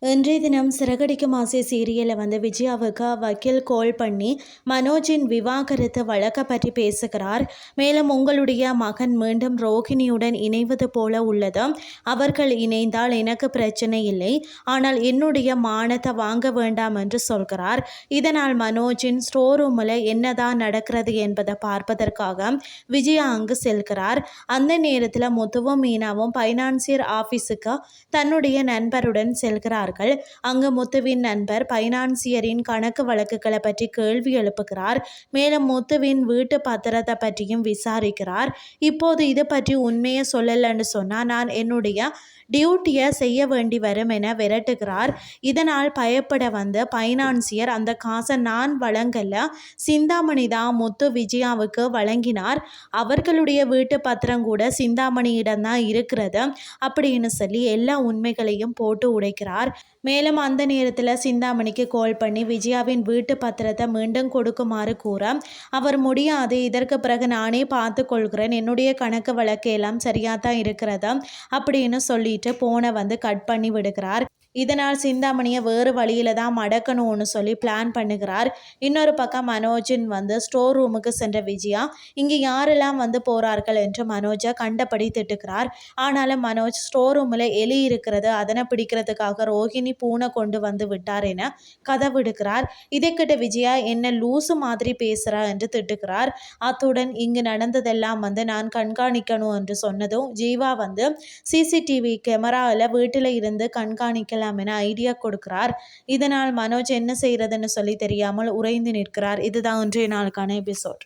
இன்றைய தினம் சிறகடிக்கும் ஆசை சீரியலில் விஜயாவுக்கு வக்கீல் கால் பண்ணி மனோஜின் விவாகரத்து வழக்கை பற்றி பேசுகிறார். மேலும் உங்களுடைய மகன் மீண்டும் ரோகிணியுடன் இணைவது போல உள்ளது. அவர்கள் இணைந்தால் எனக்கு பிரச்சனை இல்லை, ஆனால் என்னுடைய மானத்தை வாங்க வேண்டாம் என்று சொல்கிறார். இதனால் மனோஜின் ஸ்டோர் ரூமில் என்னதான் நடக்கிறது என்பதை பார்ப்பதற்காக விஜயா அங்கு செல்கிறார். அந்த நேரத்தில் முத்துவும் மீனாவும் பைனான்சியர் ஆஃபீஸுக்கு தன்னுடைய நண்பருடன் செல்கிறார். அங்கு முத்துவின் நண்பர் பைனான்சியரின் கணக்கு வழக்குகளை பற்றி கேள்வி எழுப்புகிறார். மேலும் முத்துவின் வீட்டு பத்திரத்தை பற்றியும் விசாரிக்கிறார். இப்போது இது பற்றி உண்மையை சொல்லலன்னு சொன்னா நான் என்னுடைய டியூட்டியை செய்ய வேண்டி வரும் என விரட்டுகிறார். இதனால் பயப்பட வந்த பைனான்சியர் அந்த காசை நான் வழங்கல, சிந்தாமணி தான் முத்து விஜயாவுக்கு வழங்கினார், அவர்களுடைய வீட்டு பத்திரம் கூட சிந்தாமணியிடம் தான் இருக்கிறது அப்படின்னு சொல்லி எல்லா உண்மைகளையும் போட்டு உடைக்கிறார். மேலும் அந்த நேரத்தில் சிந்தாமணிக்கு கால் பண்ணி விஜயாவின் வீட்டு பத்திரத்தை மீண்டும் கொடுக்குமாறு கூற அவர் முடியாது, இதற்கு பிறகு நானே பார்த்து கொள்கிறேன், என்னுடைய கணக்கு வழக்கு எல்லாம் சரியாக தான் இருக்கிறது அப்படின்னு சொல்லிட்டு போனை கட் பண்ணி விடுகிறார். இதனால் சிந்தாமணியை வேறு வழியில தான் மடக்கணும்னு சொல்லி பிளான் பண்ணுகிறார். இன்னொரு பக்கம் மனோஜின் ஸ்டோர் ரூமுக்கு சென்ற விஜயா இங்கே யாரெல்லாம் போகிறார்கள் என்று மனோஜை கண்டபடி திட்டுகிறார். ஆனாலும் மனோஜ் ஸ்டோர் ரூமில் எலி இருக்கிறது, அதனை பிடிக்கிறதுக்காக ரோஹிணி பூனை கொண்டு விட்டார் என கதவிடுகிறார். இதை கிட்ட விஜயா என்ன லூசு மாதிரி பேசுகிறா என்று திட்டுகிறார். அத்துடன் இங்கு நடந்ததெல்லாம் நான் கண்காணிக்கணும் என்று சொன்னதும் ஜீவா சிசிடிவி கேமராவில் வீட்டில் இருந்து கண்காணிக்கலாம் என ஐடியா கொடுக்கிறார். இதனால் மனோஜ் என்ன செய்யறதுன்னு சொல்லி தெரியாமல் உறைந்து நிற்கிறார். இதுதான் இன்றைய நாளுக்கான எபிசோட்.